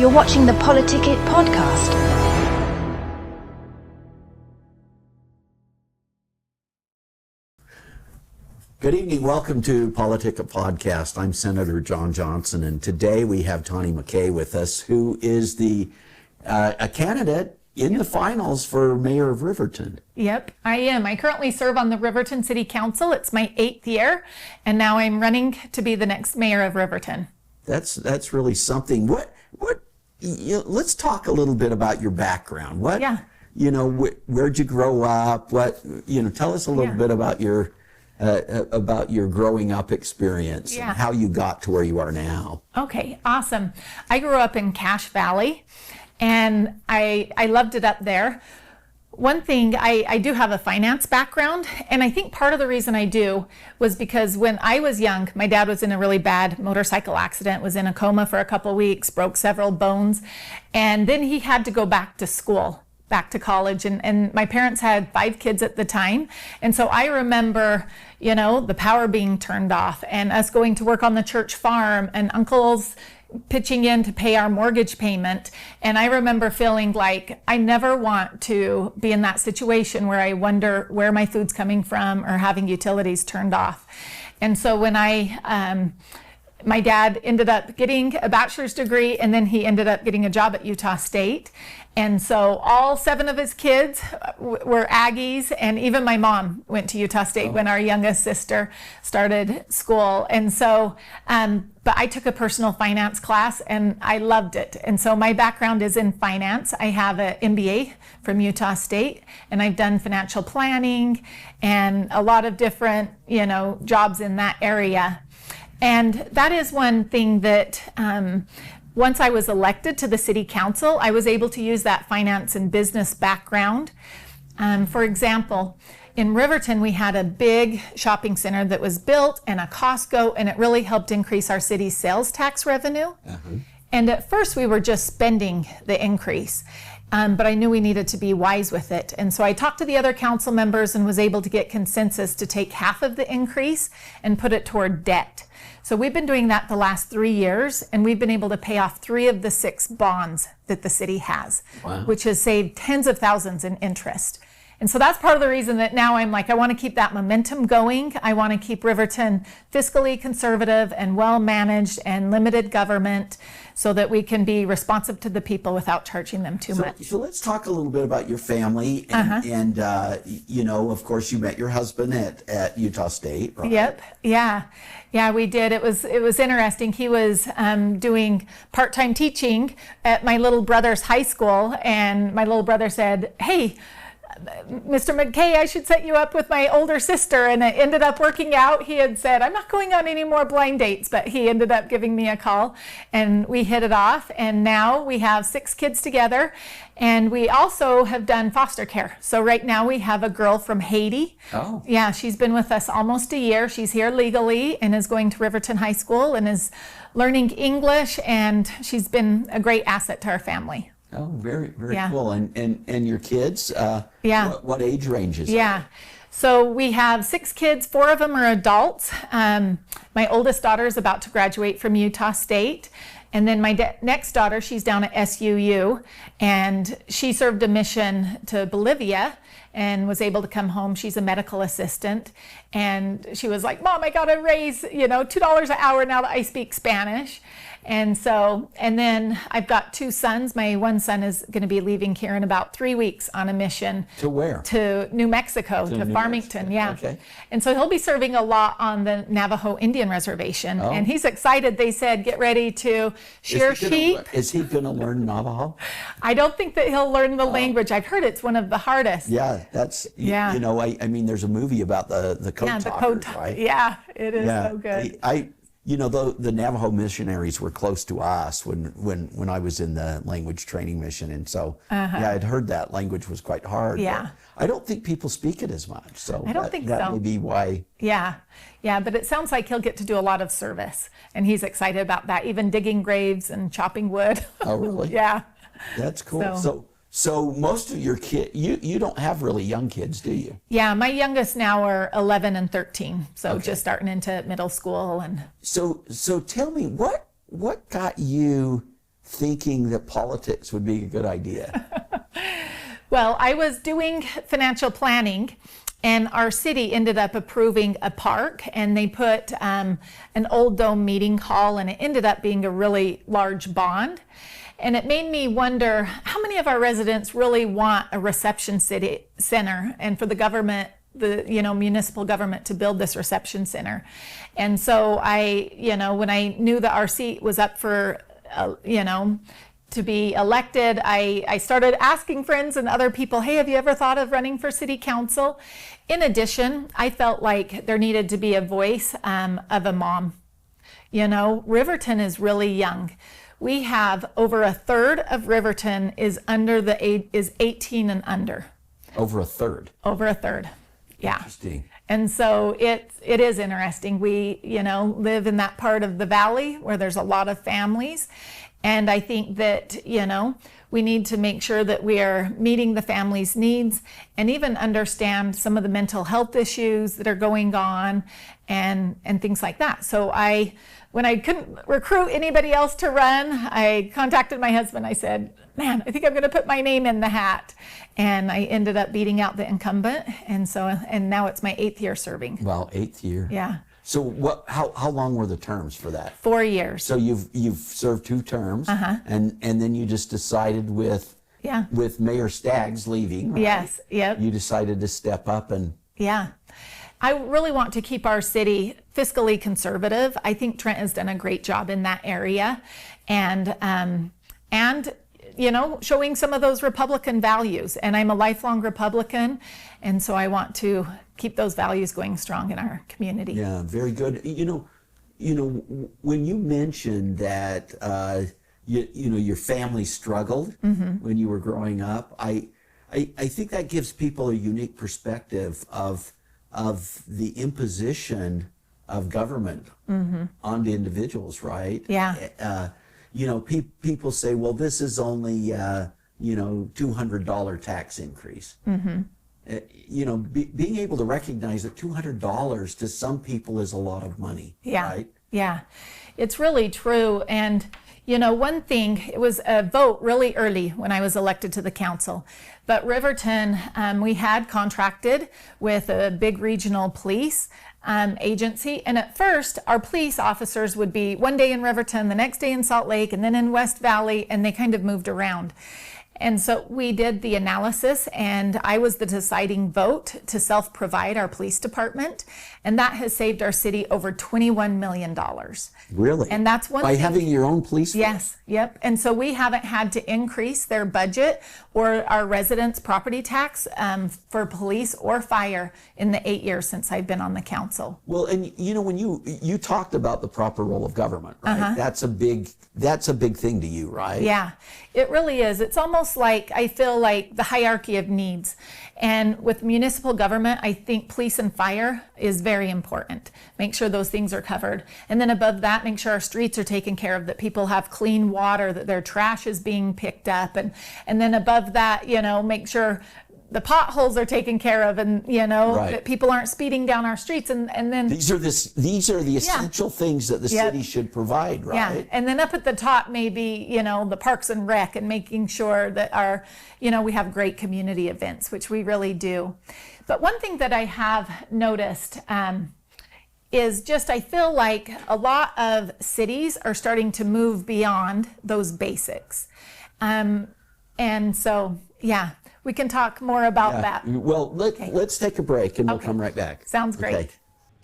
You're watching the Politic-It podcast. Good evening. Welcome to Politic-It podcast. I'm Senator John Johnson, and today we have Tawnee McKay with us, who is a candidate in the finals for mayor of Riverton. Yep, I am. I currently serve on the Riverton City Council. It's my 8th year, and now I'm running to be the next mayor of Riverton. That's really something. Let's talk a little bit about your background. Where'd you grow up? Tell us a little bit about your growing up experience and how you got to where you are now. Okay, awesome. I grew up in Cache Valley, and I loved it up there. One thing, I do have a finance background, and I think part of the reason I do was because when I was young, my dad was in a really bad motorcycle accident, was in a coma for a couple weeks, broke several bones, and then he had to go back to school, back to college, and my parents had 5 kids at the time, and so I remember, the power being turned off and us going to work on the church farm and uncles pitching in to pay our mortgage payment. And I remember feeling like I never want to be in that situation where I wonder where my food's coming from or having utilities turned off. And so when my dad ended up getting a bachelor's degree, and then he ended up getting a job at Utah State. And so all 7 of his kids were Aggies, and even my mom went to Utah State when our youngest sister started school. And so, but I took a personal finance class and I loved it. And so my background is in finance. I have an MBA from Utah State, and I've done financial planning and a lot of different, jobs in that area. And that is one thing that once I was elected to the city council, I was able to use that finance and business background. For example, in Riverton, we had a big shopping center that was built and a Costco, and it really helped increase our city's sales tax revenue. And at first we were just spending the increase. But I knew we needed to be wise with it. And so I talked to the other council members and was able to get consensus to take half of the increase and put it toward debt. So we've been doing that the last 3 years, and we've been able to pay off 3 of the 6 bonds that the city has, which has saved tens of thousands in interest. And so that's part of the reason that now I'm like, I want to keep that momentum going. I want to keep Riverton fiscally conservative and well-managed and limited government so that we can be responsive to the people without charging them too much. So let's talk a little bit about your family. And of course, you met your husband at Utah State, right? Yep. Yeah, we did. It was interesting. He was doing part-time teaching at my little brother's high school, and my little brother said, "Hey, Mr. McKay, I should set you up with my older sister," and it ended up working out. He had said, "I'm not going on any more blind dates," but he ended up giving me a call, and we hit it off, and now we have 6 kids together, and we also have done foster care. So right now we have a girl from Haiti. Oh. Yeah, she's been with us almost a year. She's here legally and is going to Riverton High School and is learning English, and she's been a great asset to our family. Oh, very, very cool. And your kids? What age ranges? Yeah. So we have 6 kids. 4 of them are adults. My oldest daughter is about to graduate from Utah State. And then my next daughter, she's down at SUU, and she served a mission to Bolivia and was able to come home. She's a medical assistant. And she was like, "Mom, I got to raise, $2 an hour now that I speak Spanish." And then I've got 2 sons. My one son is going to be leaving here in about 3 weeks on a mission. To where? To New Mexico, to Farmington, yeah. Okay. And so he'll be serving a lot on the Navajo Indian Reservation. Oh. And he's excited. They said, get ready to shear sheep. Is he going to learn Navajo? I don't think that he'll learn the language. I've heard it's one of the hardest. Yeah, I mean, there's a movie about the code talkers, right? Yeah, it is so good. The Navajo missionaries were close to us when I was in the language training mission, and so I'd heard that language was quite hard. Yeah, I don't think people speak it as much, so I don't think that may be why. Yeah, but it sounds like he'll get to do a lot of service, and he's excited about that, even digging graves and chopping wood. Oh, really? Yeah. That's cool. So most of your kids, you don't have really young kids, do you? Yeah, my youngest now are 11 and 13, so just starting into middle school. And so tell me, what got you thinking that politics would be a good idea? Well, I was doing financial planning, and our city ended up approving a park, and they put an old dome meeting hall, and it ended up being a really large bond. And it made me wonder how many of our residents really want a reception center, and for the government, the municipal government, to build this reception center. And so when I knew that our seat was up for to be elected, I started asking friends and other people, hey, have you ever thought of running for city council? In addition, I felt like there needed to be a voice of a mom. Riverton is really young. We have over a third of Riverton is 18 and under. Over a third? Over a third, yeah. Interesting. And so it is interesting. We, live in that part of the valley where there's a lot of families. And I think that, we need to make sure that we are meeting the family's needs and even understand some of the mental health issues that are going on and things like that. So when I couldn't recruit anybody else to run, I contacted my husband. I said, man, I think I'm going to put my name in the hat. And I ended up beating out the incumbent. And now it's my 8th year serving. Well, 8th year. Yeah. So how long were the terms for that? 4 years. So you've served 2 terms, and then you just decided with Mayor Staggs leaving, right? Yes, yep. You decided to step up and... Yeah. I really want to keep our city fiscally conservative. I think Trent has done a great job in that area, and showing some of those Republican values. And I'm a lifelong Republican, and so I want to keep those values going strong in our community. Yeah, very good. When you mentioned that your family struggled when you were growing up, I think that gives people a unique perspective of the imposition of government onto individuals, right? Yeah. People say, well, this is only $200 tax increase. Being able to recognize that $200 to some people is a lot of money. Yeah. Right? Yeah. It's really true. And one thing, it was a vote really early when I was elected to the council, but Riverton, we had contracted with a big regional police agency. And at first, our police officers would be one day in Riverton, the next day in Salt Lake, and then in West Valley, and they kind of moved around. And so we did the analysis, and I was the deciding vote to self-provide our police department, and that has saved our city over $21 million. Really? And that's one by thing. Having your own police force? Yes, yep. And so we haven't had to increase their budget or our residents' property tax for police or fire in the 8 years since I've been on the council. Well, and when you talked about the proper role of government, right? That's a big thing to you, right? Yeah, it really is. It's almost like, I feel like the hierarchy of needs. And with municipal government, I think police and fire is very important. Make sure those things are covered. And then above that, make sure our streets are taken care of, that people have clean water, that their trash is being picked up. And then above that, make sure the potholes are taken care of, and right. that people aren't speeding down our streets, and then these are the essential things that the city should provide, right? Yeah, and then up at the top, maybe the Parks and Rec, and making sure that our we have great community events, which we really do. But one thing that I have noticed is just, I feel like a lot of cities are starting to move beyond those basics, and so we can talk more about that. Well, let's take a break and we'll come right back. Sounds great. Okay.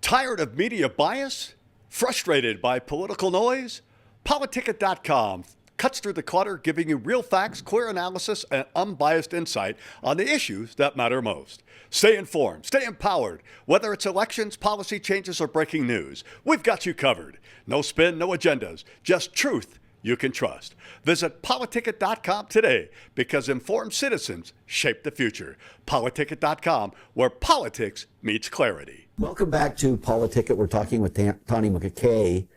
Tired of media bias? Frustrated by political noise? Politic-It.com cuts through the clutter, giving you real facts, clear analysis, and unbiased insight on the issues that matter most. Stay informed, stay empowered. Whether it's elections, policy changes, or breaking news, we've got you covered. No spin, no agendas, just truth you can trust. Visit Politic-It.com today, because informed citizens shape the future. Politic-It.com, where politics meets clarity. Welcome back to Politic-It. We're talking with Tawnee McKay,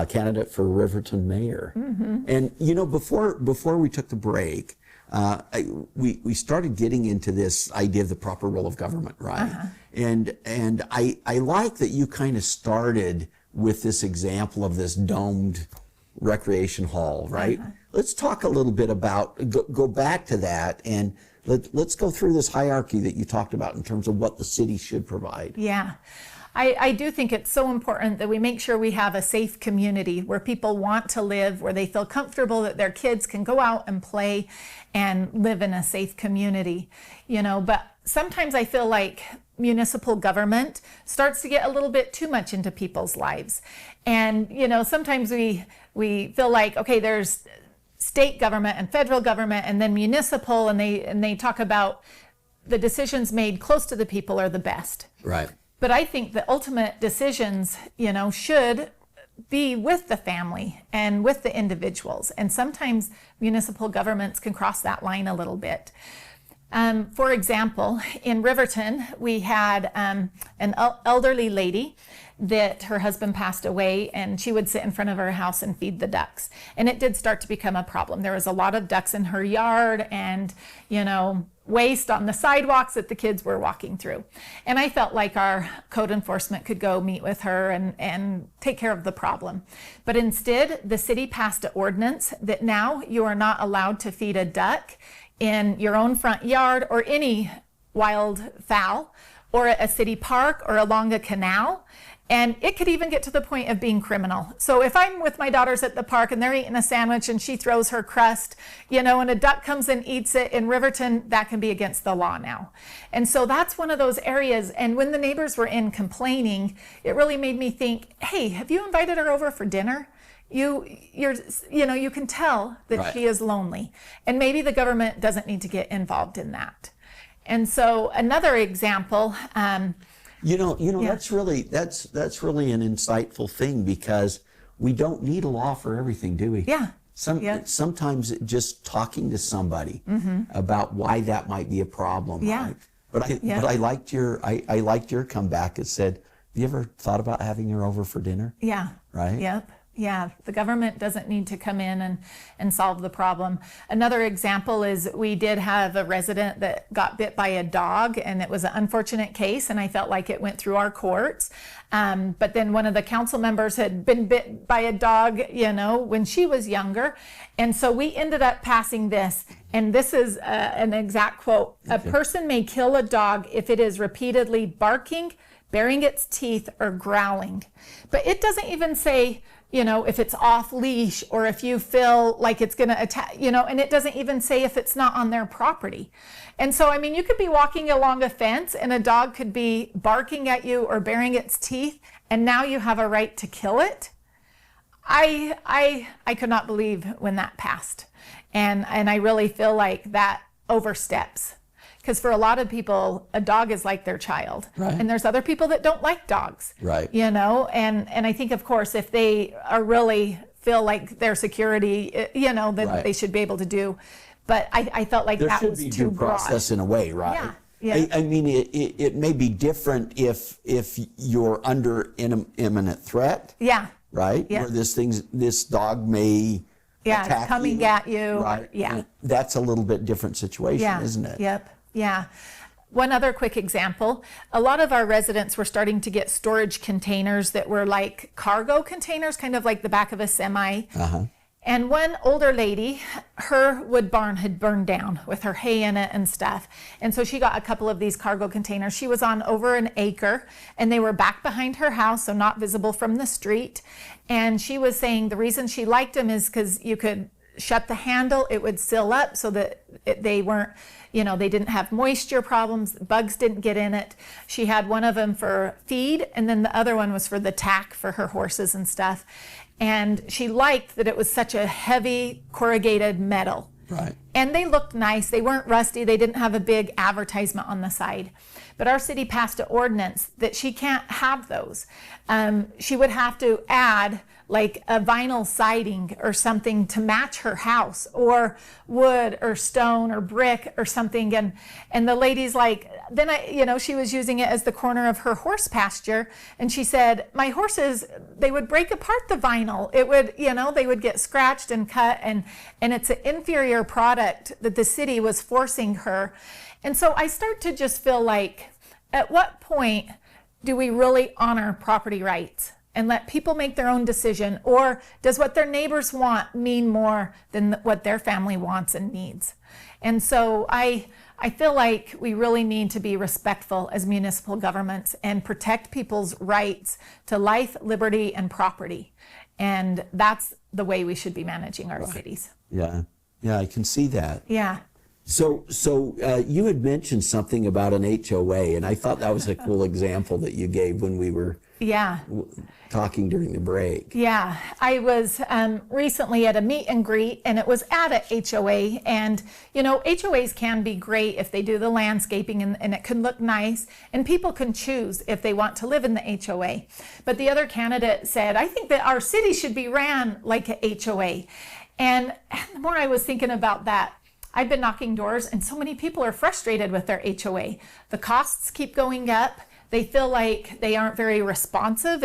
candidate for Riverton mayor. And before we took the break, we started getting into this idea of the proper role of government, right? And I like that you kind of started with this example of this domed recreation hall, right? Let's talk a little bit about, go back to that, and let's go through this hierarchy that you talked about in terms of what the city should provide. Yeah. I do think it's so important that we make sure we have a safe community where people want to live, where they feel comfortable that their kids can go out and play and live in a safe community, but sometimes I feel like municipal government starts to get a little bit too much into people's lives. And, sometimes we feel like, okay, there's state government and federal government and then municipal, and they talk about the decisions made close to the people are the best. Right. But I think the ultimate decisions, should be with the family and with the individuals. And sometimes municipal governments can cross that line a little bit. For example, in Riverton, we had an elderly lady that her husband passed away, and she would sit in front of her house and feed the ducks. And it did start to become a problem. There was a lot of ducks in her yard and, waste on the sidewalks that the kids were walking through. And I felt like our code enforcement could go meet with her and take care of the problem. But instead, the city passed an ordinance that now you are not allowed to feed a duck in your own front yard or any wild fowl or at a city park or along a canal. And it could even get to the point of being criminal. So if I'm with my daughters at the park and they're eating a sandwich and she throws her crust, and a duck comes and eats it in Riverton, that can be against the law now. And so that's one of those areas. And when the neighbors were in complaining, it really made me think, hey, have you invited her over for dinner? You can tell that Right. she is lonely. And maybe the government doesn't need to get involved in that. And so another example, Yeah. That's really an insightful thing, because we don't need a law for everything, do we? Yeah. Sometimes just talking to somebody about why that might be a problem. Yeah. Right? But I liked your comeback. It said, "Have you ever thought about having her over for dinner?" Yeah. Right? Yep. Yeah, the government doesn't need to come in and solve the problem. Another example is we did have a resident that got bit by a dog, and it was an unfortunate case, and I felt like it went through our courts. But then one of the council members had been bit by a dog, when she was younger. And so we ended up passing this, and this is an exact quote. Okay. A person may kill a dog if it is repeatedly barking, baring its teeth, or growling. But it doesn't even say, if it's off leash or if you feel like it's going to attack, and it doesn't even say if it's not on their property. And so, you could be walking along a fence and a dog could be barking at you or baring its teeth, and now you have a right to kill it. I could not believe when that passed. And I really feel like that oversteps. Because for a lot of people, a dog is like their child. Right. And there's other people that don't like dogs. Right. And I think, of course, if they are really feel like their security, that Right. they should be able to do. But I felt like There that should was be too due broad. process in a way, right? Yeah. Yeah. It may be different if you're under imminent threat. Yeah. Right? Yeah. Where this dog may attack coming you. at you. Right. Yeah. That's a little bit different situation, Yeah. isn't it? Yep. Yeah. One other quick example, a lot of our residents were starting to get storage containers that were like cargo containers, kind of like the back of a semi. Uh-huh. And one older lady, her wood barn had burned down with her hay in it and stuff. And so she got a couple of these cargo containers. She was on over an acre, and they were back behind her house, so not visible from the street. And she was saying the reason she liked them is because you could shut the handle, it would seal up so that they weren't, they didn't have moisture problems, bugs didn't get in it. She had one of them for feed, and then the other one was for the tack for her horses and stuff. And she liked that it was such a heavy corrugated metal. Right. And they looked nice. They weren't rusty. They didn't have a big advertisement on the side. But our city passed an ordinance that she can't have those. She would have to add like a vinyl siding or something to match her house, or wood or stone or brick or something. And the lady's like, then she was using it as the corner of her horse pasture. And she said, my horses, they would break apart the vinyl. It would, they would get scratched and cut, and it's an inferior product that the city was forcing her. And so I start to just feel like, at what point do we really honor property rights and let people make their own decision? Or does what their neighbors want mean more than what their family wants and needs? And so I feel like we really need to be respectful as municipal governments and protect people's rights to life, liberty, and property. And that's the way we should be managing our cities. Yeah, I can see that. Yeah. So you had mentioned something about an HOA, and I thought that was a cool example that you gave when we were talking during the break. Yeah, I was recently at a meet and greet, and it was at a HOA. And HOAs can be great if they do the landscaping and it can look nice, and people can choose if they want to live in the HOA. But the other candidate said, I think that our city should be ran like a HOA. And the more I was thinking about that, I've been knocking doors, and so many people are frustrated with their HOA. The costs keep going up. They feel like they aren't very responsive.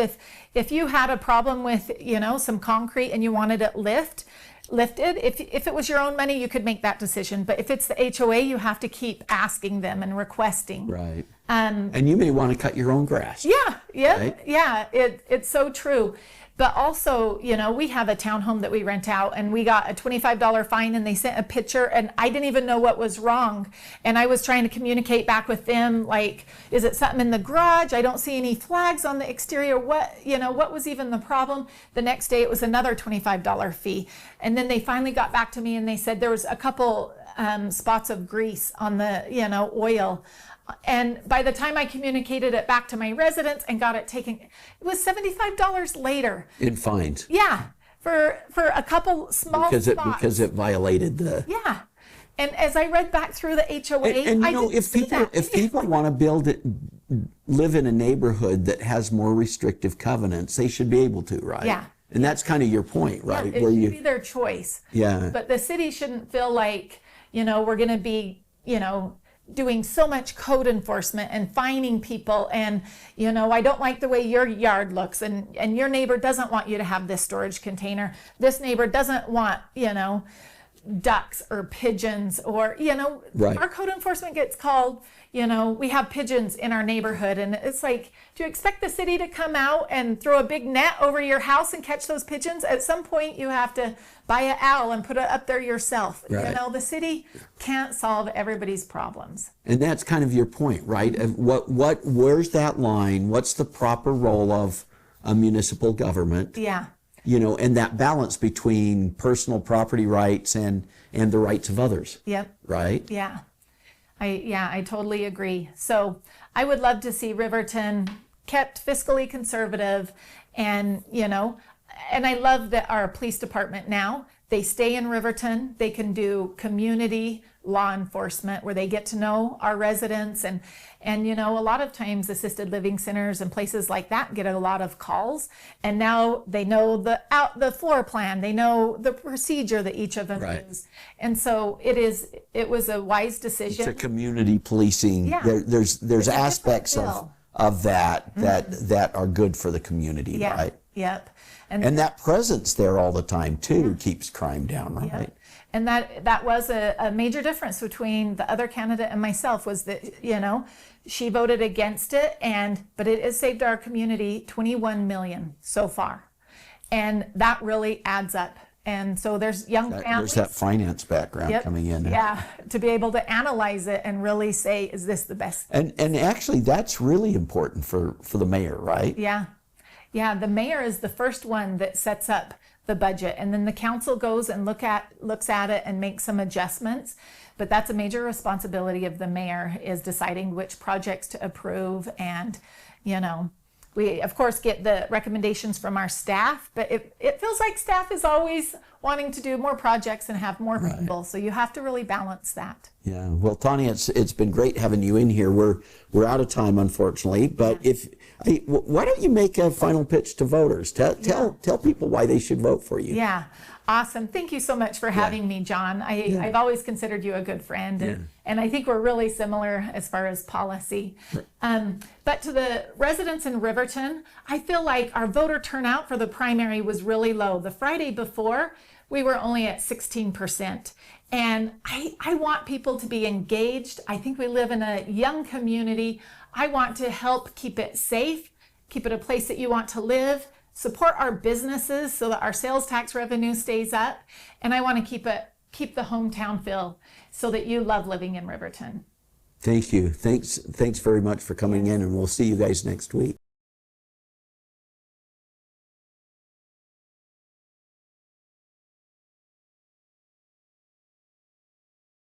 If you had a problem with, some concrete and you wanted it lifted, if it was your own money, you could make that decision. But if it's the HOA, you have to keep asking them and requesting. Right. And you may want to cut your own grass. Yeah. Right? Yeah. It's so true. But also, we have a townhome that we rent out, and we got a $25 fine, and they sent a picture, and I didn't even know what was wrong. And I was trying to communicate back with them, like, is it something in the garage? I don't see any flags on the exterior. What was even the problem? The next day, it was another $25 fee. And then they finally got back to me, and they said there was a couple spots of grease on the, oil. And by the time I communicated it back to my residents and got it taken, it was $75 later. In fines. Yeah, for a couple small spots. Because it violated the... Yeah. And as I read back through the HOA, if people want to live in a neighborhood that has more restrictive covenants, they should be able to, right? Yeah. And that's kind of your point, right? Yeah, it should be their choice. Yeah. But the city shouldn't feel like, we're going to be, doing so much code enforcement and fining people, and I don't like the way your yard looks, and your neighbor doesn't want you to have this storage container. This neighbor doesn't want ducks or pigeons, or right. Our code enforcement gets called, we have pigeons in our neighborhood, and it's like, do you expect the city to come out and throw a big net over your house and catch those pigeons? At some point you have to buy an owl and put it up there yourself. Right. The city can't solve everybody's problems. And that's kind of your point, right? Where's that line? What's the proper role of a municipal government? Yeah. And that balance between personal property rights and the rights of others. Yep. Right? Yeah. I totally agree. So I would love to see Riverton kept fiscally conservative, and I love that our police department now, they stay in Riverton. They can do community law enforcement where they get to know our residents, and a lot of times assisted living centers and places like that get a lot of calls, and now they know the floor plan, they know the procedure that each of them use. And so it was a wise decision. It's a community policing. Yeah. There's aspects of that are good for the community, right? Yep. And that presence there all the time too keeps crime down, right? Yep. And that was a major difference between the other candidate and myself, was that, she voted against it, but it has saved our community $21 million so far. And that really adds up. And so there's young families. There's that finance background coming in. Yeah, to be able to analyze it and really say, is this the best? And actually that's really important for the mayor, right? Yeah. Yeah, the mayor is the first one that sets up the budget, and then the council goes and looks at it and makes some adjustments. But that's a major responsibility of the mayor, is deciding which projects to approve. And we of course get the recommendations from our staff, but it feels like staff is always wanting to do more projects and have more people. So you have to really balance that. Yeah. Well, Tawnee, it's been great having you in here. We're out of time, unfortunately, but why don't you make a final pitch to voters? Tell people why they should vote for you. Yeah. Awesome. Thank you so much for having me, John. I've always considered you a good friend, and I think we're really similar as far as policy. But to the residents in Riverton, I feel like our voter turnout for the primary was really low. The Friday before, we were only at 16%. And I want people to be engaged. I think we live in a young community. I want to help keep it safe, keep it a place that you want to live, support our businesses so that our sales tax revenue stays up. And I want to keep the hometown feel so that you love living in Riverton. Thank you. Thanks very much for coming in, and we'll see you guys next week.